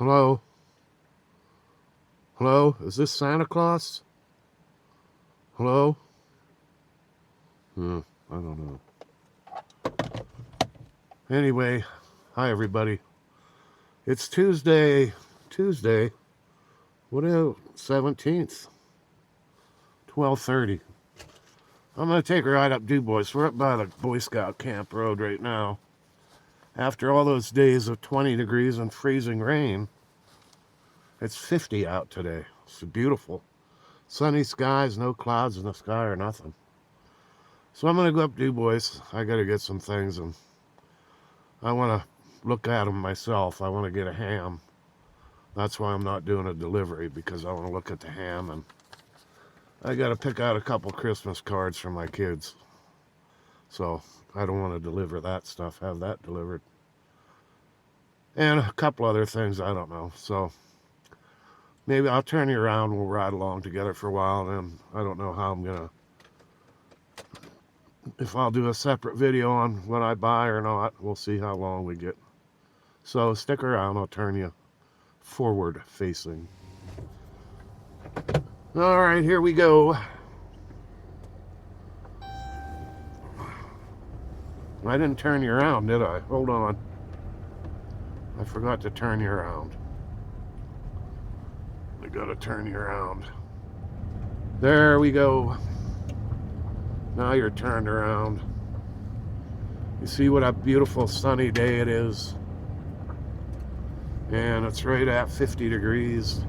Hello? Hello? Is this Santa Claus? Hello? I don't know. Anyway, hi everybody. It's Tuesday, what is 17th, 12:30. I'm going to take a ride up Du Bois. We're up by the Boy Scout Camp Road right now. After all those days of 20 degrees and freezing rain, it's 50 out today. It's beautiful. Sunny skies, no clouds in the sky or nothing. So I'm going to go up Du Bois. I got to get some things, and I want to look at them myself. I want to get a ham. That's why I'm not doing a delivery, because I want to look at the ham, and I got to pick out a couple Christmas cards for my kids. So I don't want to deliver that stuff, have that delivered. And a couple other things, I don't know. So maybe I'll turn you around, we'll ride along together for a while, and I don't know how I'm going to, if I'll do a separate video on what I buy or not. We'll see how long we get. So stick around, I'll turn you forward facing. All right, here we go. I didn't turn you around, did I? Hold on. I forgot to turn you around. I gotta turn you around. There we go. Now you're turned around. You see what a beautiful sunny day it is. And it's right at 50 degrees.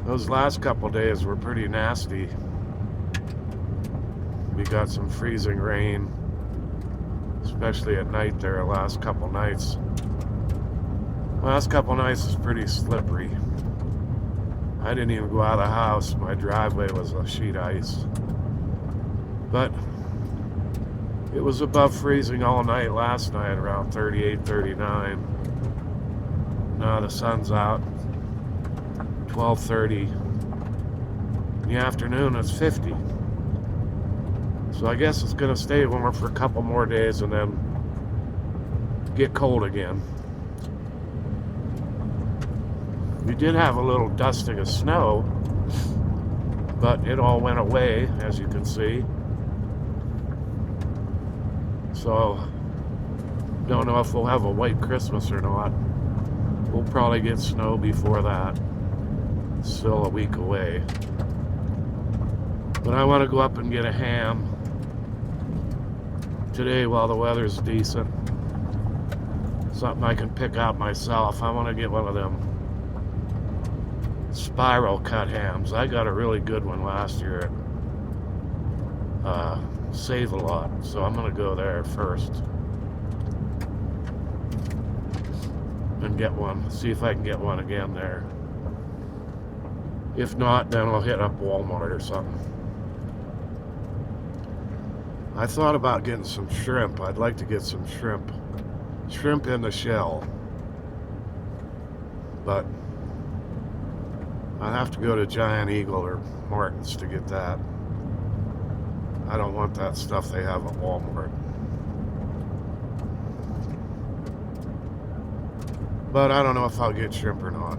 Those last couple days were pretty nasty. We got some freezing rain, especially at night there, the last couple nights. Last couple nights was pretty slippery. I didn't even go out of the house. My driveway was a sheet ice. But it was above freezing all night last night, around 38, 39. Now the sun's out, 12:30. In the afternoon it's 50. So I guess it's gonna stay warmer for a couple more days and then get cold again. We did have a little dusting of snow, but it all went away, as you can see. So, don't know if we'll have a white Christmas or not. We'll probably get snow before that. It's still a week away. But I want to go up and get a ham today while the weather's decent. Something I can pick out myself. I want to get one of them spiral cut hams. I got a really good one last year at Save a Lot, so I'm gonna go there first and get one, see if I can get one again there. If not, then I'll hit up Walmart or something. I thought about getting some shrimp. I'd like to get some shrimp in the shell, but I have to go to Giant Eagle or Martin's to get that. I don't want that stuff they have at Walmart. But I don't know if I'll get shrimp or not.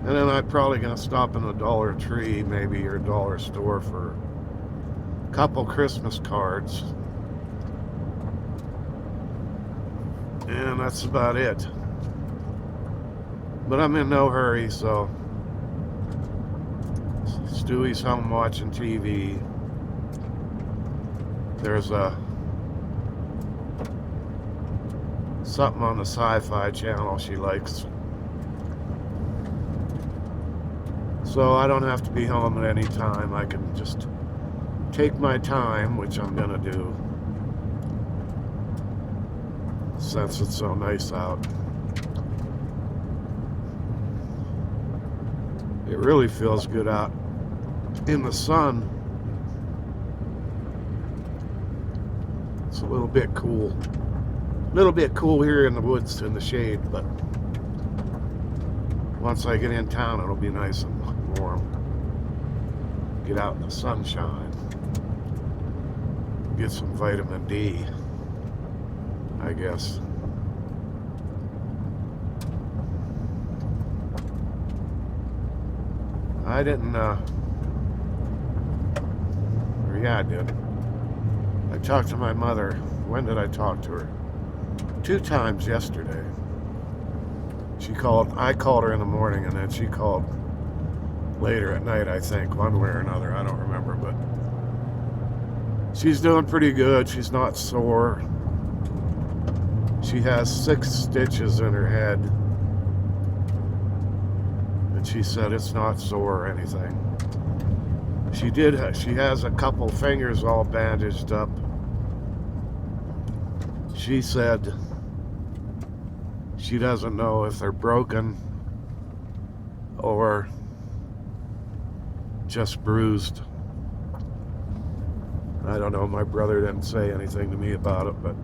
And then I'm probably going to stop in a Dollar Tree, maybe, or dollar store for a couple Christmas cards. And that's about it. But I'm in no hurry, so Stewie's home watching TV. There's something on the Sci-Fi channel she likes. So I don't have to be home at any time. I can just take my time, which I'm gonna do, since it's so nice out. It really feels good out in the sun. It's a little bit cool. A little bit cool here in the woods in the shade, but once I get in town, it'll be nice and warm. Get out in the sunshine. Get some vitamin D, I guess. I didn't, or yeah, I did. I talked to my mother. When did I talk to her? 2 times yesterday. She called, I called her in the morning, and then she called later at night, I think, one way or another. I don't remember, but she's doing pretty good. She's not sore. She has 6 stitches in her head. And she said it's not sore or anything. She has a couple fingers all bandaged up. She said she doesn't know if they're broken or just bruised. I don't know, my brother didn't say anything to me about it, but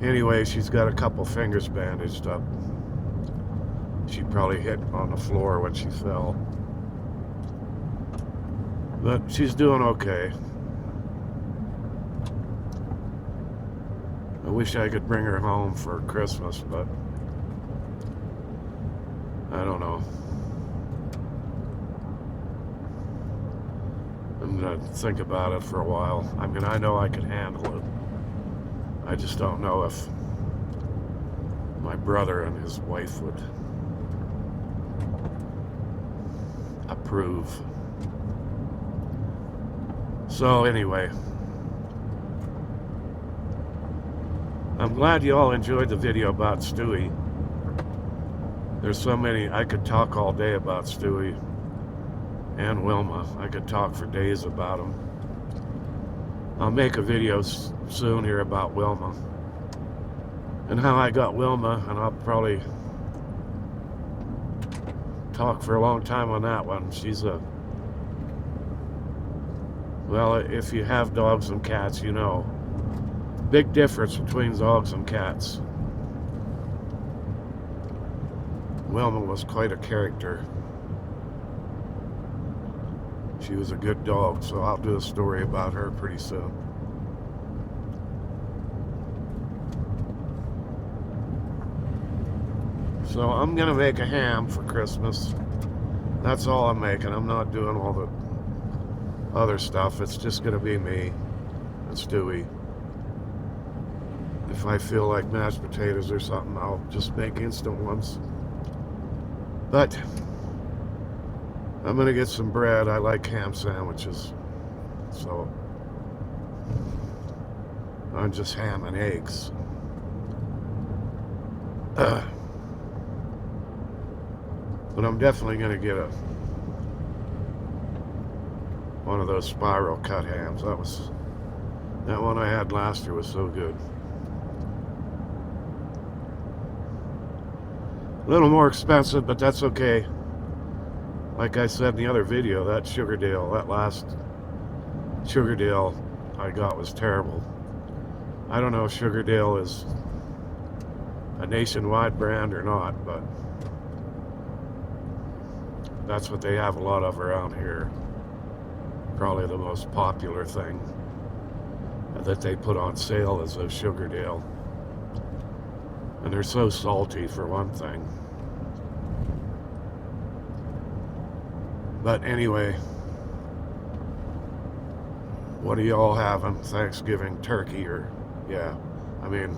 anyway, she's got a couple fingers bandaged up. She probably hit on the floor when she fell. But she's doing okay. I wish I could bring her home for Christmas, but I don't know. I'm gonna think about it for a while. I mean, I know I can handle it. I just don't know if my brother and his wife would approve. So anyway, I'm glad you all enjoyed the video about Stewie. There's so many, I could talk all day about Stewie and Wilma. I could talk for days about them. I'll make a video soon here about Wilma and how I got Wilma, and I'll probably talk for a long time on that one. She's a, well, if you have dogs and cats, you know, big difference between dogs and cats. Wilma was quite a character. She was a good dog, so I'll do a story about her pretty soon. So I'm gonna make a ham for Christmas. That's all I'm making. I'm not doing all the other stuff. It's just gonna be me and Stewie. If I feel like mashed potatoes or something, I'll just make instant ones. But I'm gonna get some bread. I like ham sandwiches, so I'm just ham and eggs. But I'm definitely gonna get one of those spiral cut hams. That one I had last year was so good. A little more expensive, but that's okay. Like I said in the other video, that last Sugardale I got was terrible. I don't know if Sugardale is a nationwide brand or not, but that's what they have a lot of around here. Probably the most popular thing that they put on sale is a Sugardale. And they're so salty, for one thing. But anyway, what are y'all having? Thanksgiving turkey or, yeah, I mean,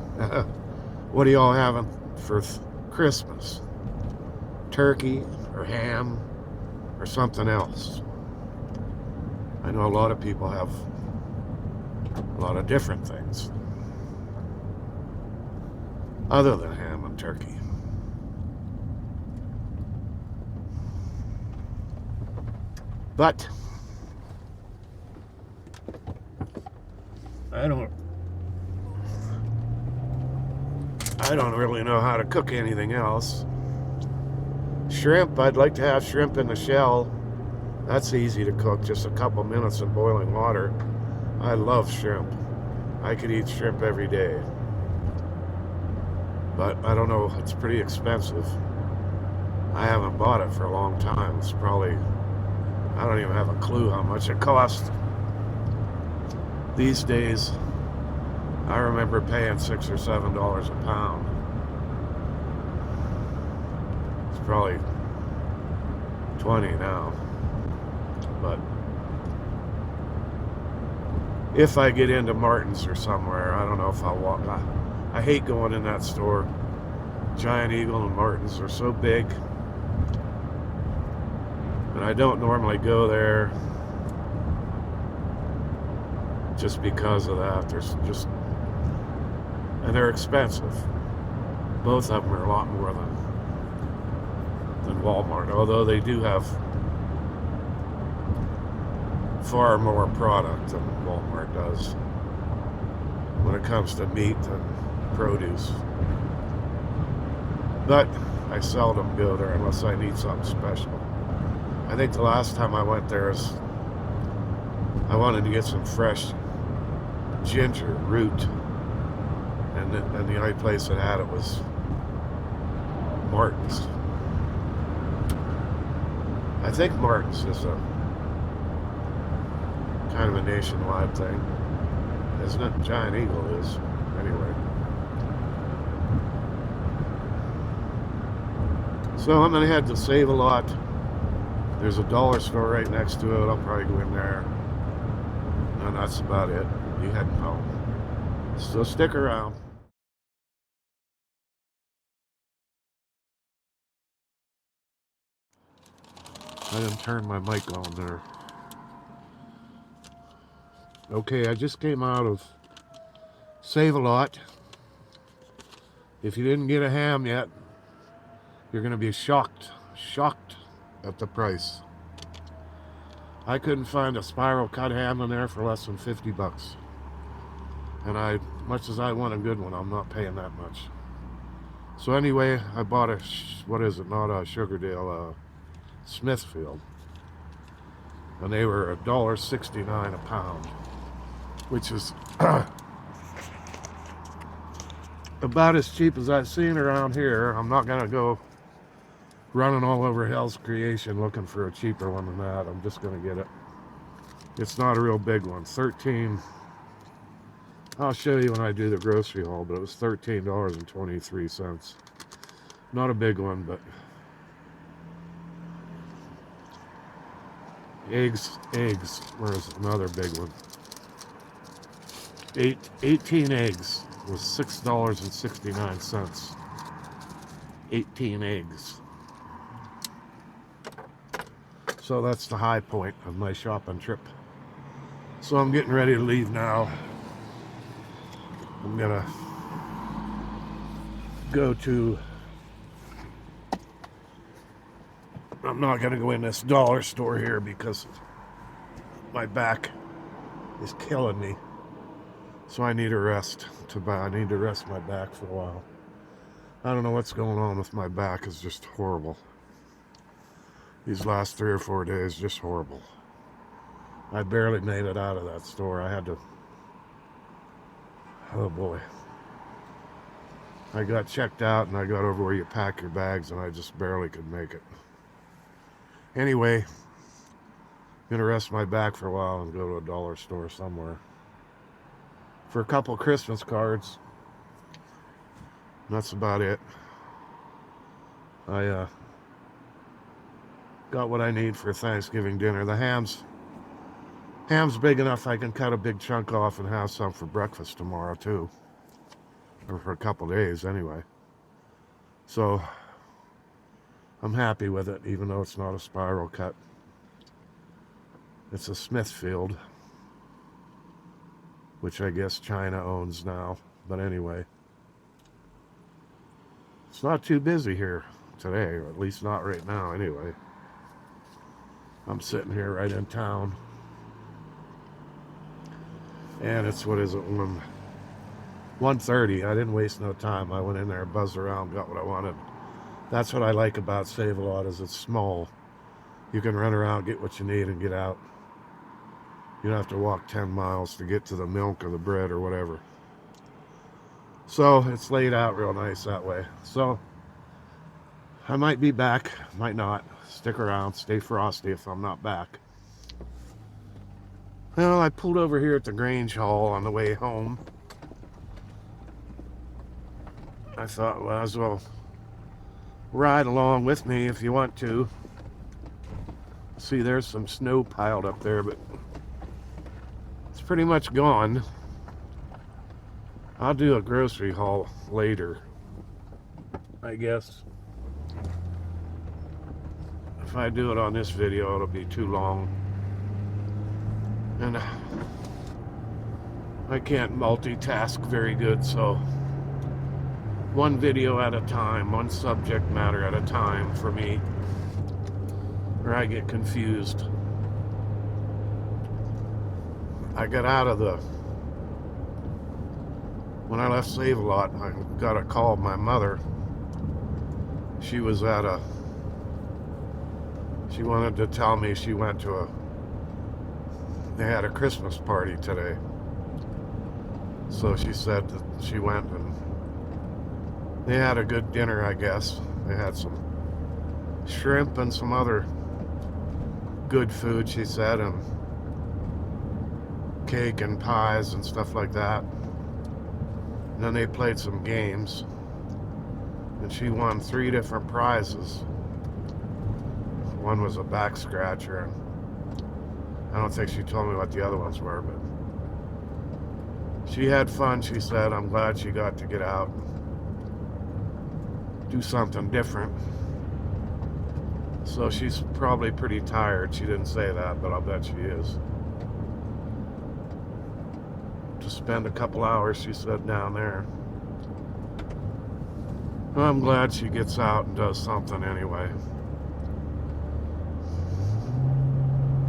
what are y'all having for Christmas? Turkey or ham or something else? I know a lot of people have a lot of different things other than ham and turkey. But I don't really know how to cook anything else. Shrimp, I'd like to have shrimp in the shell. That's easy to cook, just a couple minutes in boiling water. I love shrimp. I could eat shrimp every day. But I don't know, it's pretty expensive. I haven't bought it for a long time. It's probably, I don't even have a clue how much it costs. These days, I remember paying $6 or $7 a pound. It's probably $20 now. But if I get into Martin's or somewhere, I don't know if I'll walk. I hate going in that store. Giant Eagle and Martin's are so big. And I don't normally go there just because of that. And they're expensive. Both of them are a lot more than Walmart, although they do have far more product than Walmart does when it comes to meat and produce. But I seldom go there unless I need something special. I think the last time I went there is I wanted to get some fresh ginger root, and the only place that had it was Martin's. I think Martin's is a kind of a nationwide thing, isn't it? Giant Eagle is, anyway. So I'm gonna head to Save-A-Lot. There's a dollar store right next to it. I'll probably go in there. And that's about it. I'll be heading home. So stick around. I didn't turn my mic on there. Okay, I just came out of Save-A-Lot. If you didn't get a ham yet, you're going to be shocked at the price. I couldn't find a spiral cut ham in there for less than 50 bucks. And much as I want a good one, I'm not paying that much. So anyway, I bought what is it? Not a Sugardale, Smithfield. And they were $1.69 a pound, which is about as cheap as I've seen around here. I'm not gonna go running all over Hell's Creation looking for a cheaper one than that. I'm just gonna get it. It's not a real big one. 13. I'll show you when I do the grocery haul, but it was $13.23. Not a big one, but eggs. Where's another big one? 18 eggs was $6.69. 18 eggs. So that's the high point of my shopping trip. So I'm getting ready to leave now. I'm gonna go to, I'm not gonna go in this dollar store here because my back is killing me. So I need a rest I need to rest my back for a while. I don't know what's going on with my back. It's just horrible. These last 3 or 4 days, just horrible. I barely made it out of that store. I had to, oh boy. I got checked out and I got over where you pack your bags and I just barely could make it. Anyway, I'm gonna rest my back for a while and go to a dollar store somewhere for a couple Christmas cards. And that's about it. I got what I need for Thanksgiving dinner. The ham's big enough I can cut a big chunk off and have some for breakfast tomorrow too. Or for a couple days anyway. So I'm happy with it, even though it's not a spiral cut. It's a Smithfield, which I guess China owns now. But anyway, it's not too busy here today, or at least not right now anyway. I'm sitting here right in town. And it's, what is it, 1:30. I didn't waste no time. I went in there, buzzed around, got what I wanted. That's what I like about Save-A-Lot, is it's small. You can run around, get what you need, and get out. You don't have to walk 10 miles to get to the milk or the bread or whatever. So it's laid out real nice that way. So I might be back, might not. Stick around, stay frosty if I'm not back. Well, I pulled over here at the Grange Hall on the way home. I thought, well, as well ride along with me if you want to. See, there's some snow piled up there, but it's pretty much gone. I'll do a grocery haul later, I guess. If I do it on this video, it'll be too long. And I can't multitask very good, so one video at a time, one subject matter at a time for me, or I get confused. I got out of when I left Save-A-Lot, I got a call from my mother. She was she wanted to tell me she went to they had a Christmas party today. So she said that she went and they had a good dinner, I guess. They had some shrimp and some other good food, she said, and cake and pies and stuff like that. And then they played some games, and she won 3 different prizes. One was a back scratcher, and I don't think she told me what the other ones were, but she had fun, she said. I'm glad she got to get out and do something different. So she's probably pretty tired. She didn't say that, but I'll bet she is. To spend a couple hours, she said, down there. Well, I'm glad she gets out and does something anyway.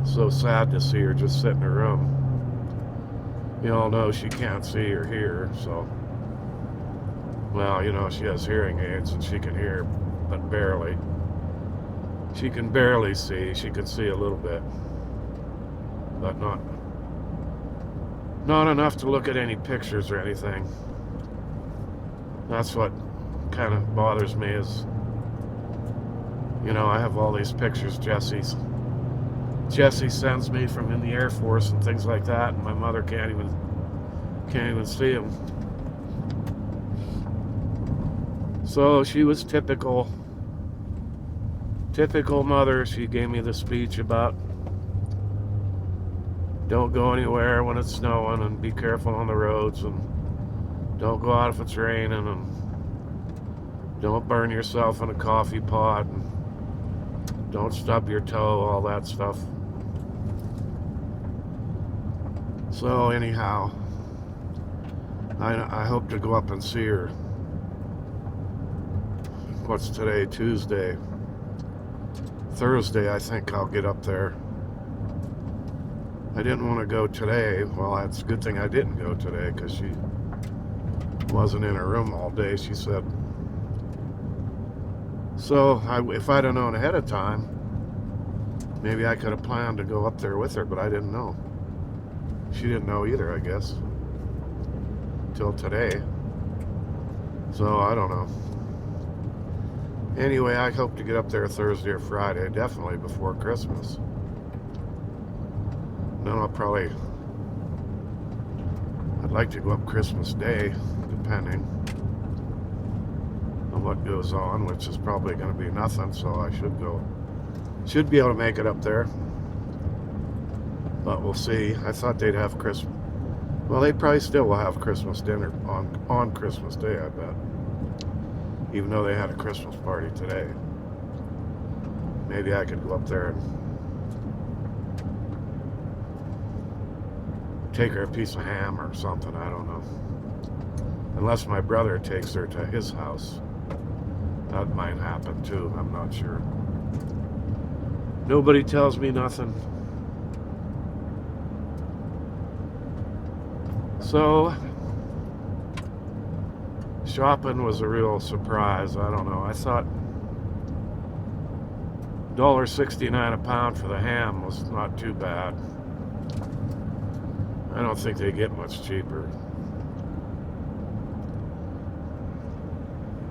So sad to see her just sit in her room. You all know she can't see or hear, so, well, you know, she has hearing aids and she can hear, but barely. She can barely see. She can see a little bit, but not enough to look at any pictures or anything. That's what kind of bothers me is, you know, I have all these pictures Jesse sends me from in the Air Force and things like that, and my mother can't even see them. So she was typical mother. She gave me the speech about don't go anywhere when it's snowing, and be careful on the roads, and don't go out if it's raining, and don't burn yourself in a coffee pot, and don't stub your toe, all that stuff. So anyhow, I hope to go up and see her. What's today? Tuesday. Thursday, I think I'll get up there. I didn't want to go today. Well, it's a good thing I didn't go today, because she wasn't in her room all day, she said. So if I'd have known ahead of time, maybe I could have planned to go up there with her, but I didn't know. She didn't know either, I guess, till today. So I don't know. Anyway, I hope to get up there Thursday or Friday, definitely before Christmas. Then I'd like to go up Christmas Day, depending on what goes on, which is probably going to be nothing, so I should be able to make it up there. But we'll see. I thought they'd have Christmas. Well, they probably still will have Christmas dinner on Christmas Day, I bet. Even though they had a Christmas party today. Maybe I could go up there and take her a piece of ham or something, I don't know. Unless my brother takes her to his house. That might happen too, I'm not sure. Nobody tells me nothing. So, shopping was a real surprise. I don't know. I thought $1.69 a pound for the ham was not too bad. I don't think they get much cheaper.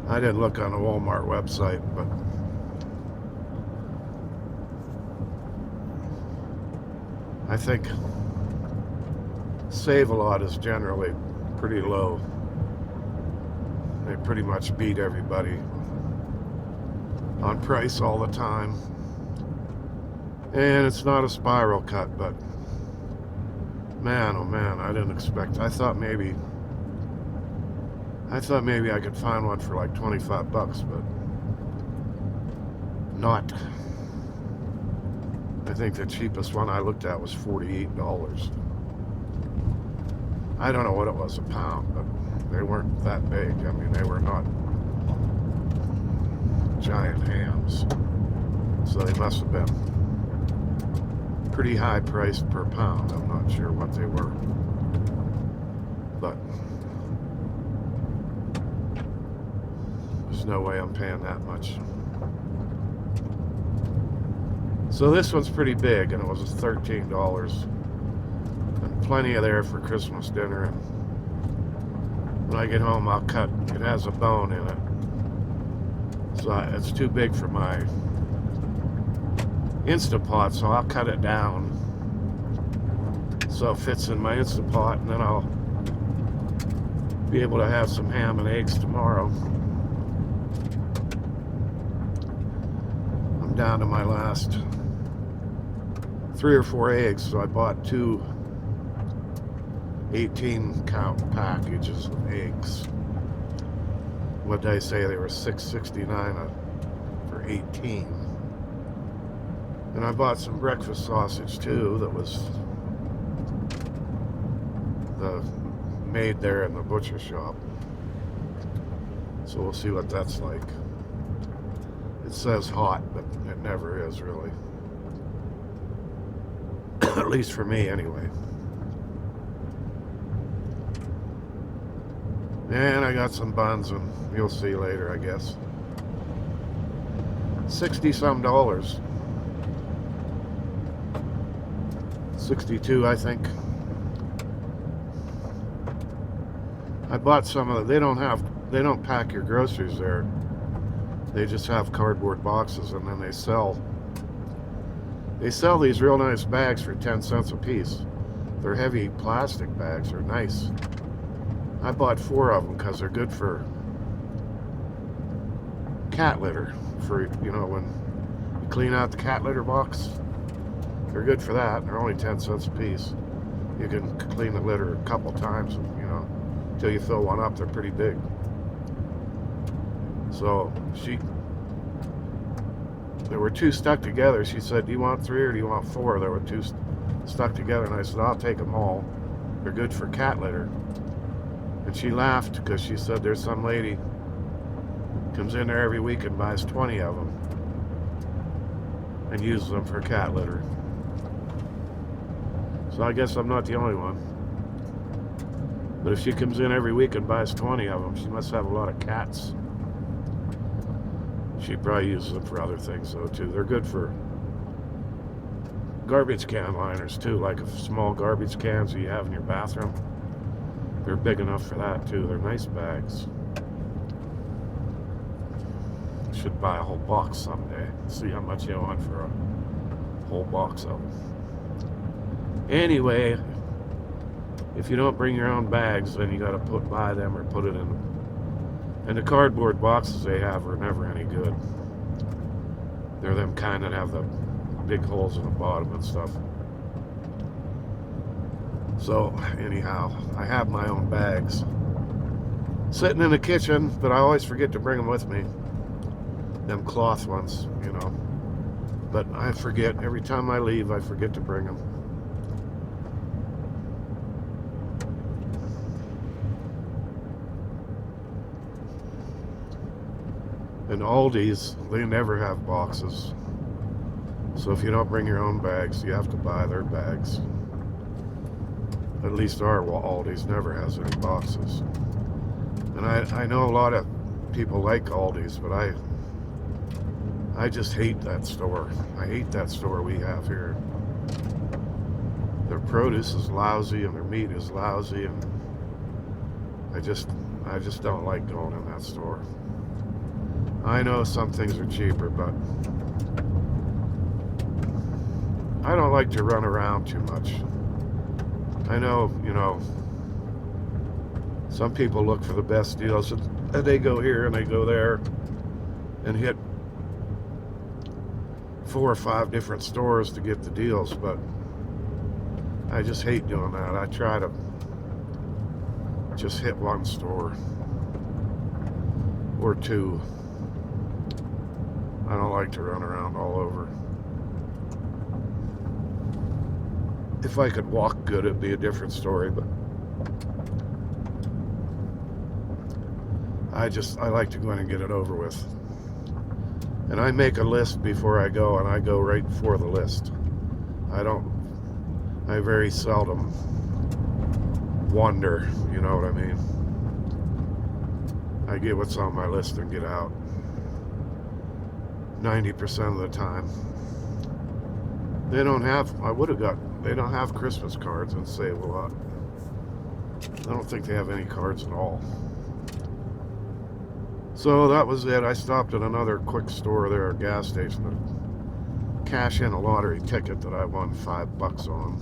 I didn't look on the Walmart website, but I think Save-A-Lot is generally pretty low. They pretty much beat everybody on price all the time. And it's not a spiral cut, but man, oh man, I didn't expect. I thought maybe I could find one for like 25 bucks, but not. I think the cheapest one I looked at was $48. I don't know what it was a pound, but they weren't that big. I mean, they were not giant hams. So they must have been pretty high priced per pound. I'm not sure what they were. But there's no way I'm paying that much. So this one's pretty big, and it was $13. And plenty of there for Christmas dinner. And when I get home, I'll cut. It has a bone in it. So it's too big for my Instapot, so I'll cut it down so it fits in my Instapot, and then I'll be able to have some ham and eggs tomorrow. I'm down to my last 3 or 4 eggs, so I bought 2 18-count packages of eggs. What did I say? They were $6.69 for 18. And I bought some breakfast sausage too that was made there in the butcher shop. So we'll see what that's like. It says hot, but it never is really. At least for me anyway. And I got some buns, and you'll see later, I guess. $60-some. 62, I think. I bought some of the, they don't pack your groceries there. They just have cardboard boxes, and then they sell these real nice bags for 10 cents a piece. They're heavy plastic bags, they're nice. I bought 4 of them because they're good for cat litter. For, you know, when you clean out the cat litter box, they're good for that. They're only 10 cents a piece. You can clean the litter a couple times, you know, until you fill one up. They're pretty big. So there were 2 stuck together. She said, do you want 3 or do you want 4? There were 2 stuck together, and I said, I'll take them all. They're good for cat litter. And she laughed because she said there's some lady comes in there every week and buys 20 of them and uses them for cat litter. So I guess I'm not the only one. But if she comes in every week and buys 20 of them, she must have a lot of cats. She probably uses them for other things though too. They're good for garbage can liners too, like small garbage cans that you have in your bathroom. They're big enough for that too. They're nice bags. Should buy a whole box someday. See how much you want for a whole box of them. Anyway, if you don't bring your own bags, then you got to buy them or put it in. And the cardboard boxes they have are never any good. They're them kind that have the big holes in the bottom and stuff. So anyhow, I have my own bags sitting in the kitchen, but I always forget to bring them with me. Them cloth ones, you know. But I forget. Every time I leave, I forget to bring them. And Aldi's, they never have boxes. So if you don't bring your own bags, you have to buy their bags. At least our Aldi's never has any boxes. And I know a lot of people like Aldi's, but I just hate that store. I hate that store we have here. Their produce is lousy and their meat is lousy, and I just don't like going in that store. I know some things are cheaper, but I don't like to run around too much. I know, you know, some people look for the best deals, and they go here and they go there and hit 4 or 5 different stores to get the deals, but I just hate doing that. I try to just hit one store or 2. I don't like to run around all over. If I could walk good, it'd be a different story, but I like to go in and get it over with. And I make a list before I go, and I go right for the list. I very seldom wonder, you know what I mean? I get what's on my list and get out. 90% of the time. They don't have Christmas cards and Save a Lot. I don't think they have any cards at all. So that was it. I stopped at another quick store there, a gas station, to cash in a lottery ticket that I won $5 on.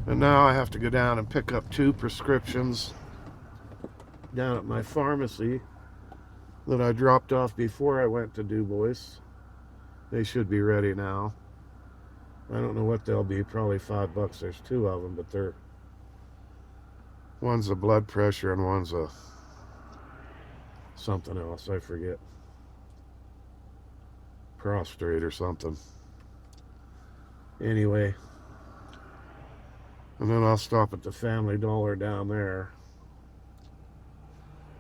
And now I have to go down and pick up 2 prescriptions down at my pharmacy that I dropped off before I went to Du Bois. They should be ready now. I don't know what they'll be, probably $5. There's 2 of them, but one's a blood pressure and one's a something else, I forget. Prostrate or something. Anyway. And then I'll stop at the Family Dollar down there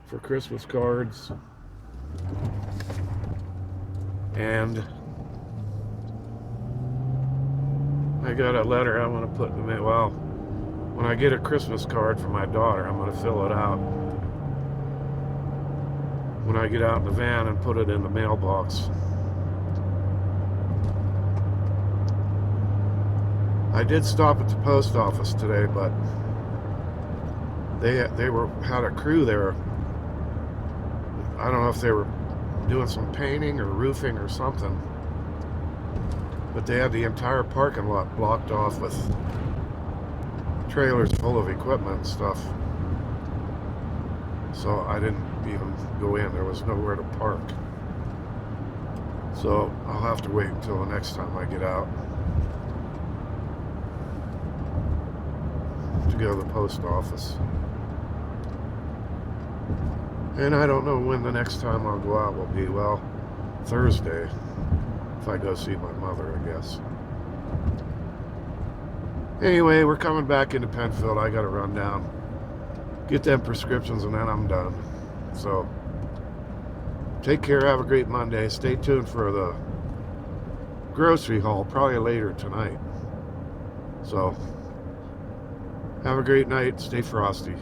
for Christmas cards. And I got a letter I want to put in the mail. Well, when I get a Christmas card for my daughter, I'm going to fill it out when I get out in the van and put it in the mailbox. I did stop at the post office today, but they had a crew there. I don't know if they were doing some painting or roofing or something, but they had the entire parking lot blocked off with trailers full of equipment and stuff. So I didn't even go in. There was nowhere to park. So I'll have to wait until the next time I get out to go to the post office. And I don't know when the next time I'll go out will be. Well, Thursday, if I go see my mother, I guess. Anyway, we're coming back into Penfield. I gotta run down, get them prescriptions, and then I'm done. So, take care, have a great Monday. Stay tuned for the grocery haul, probably later tonight. So, have a great night, stay frosty.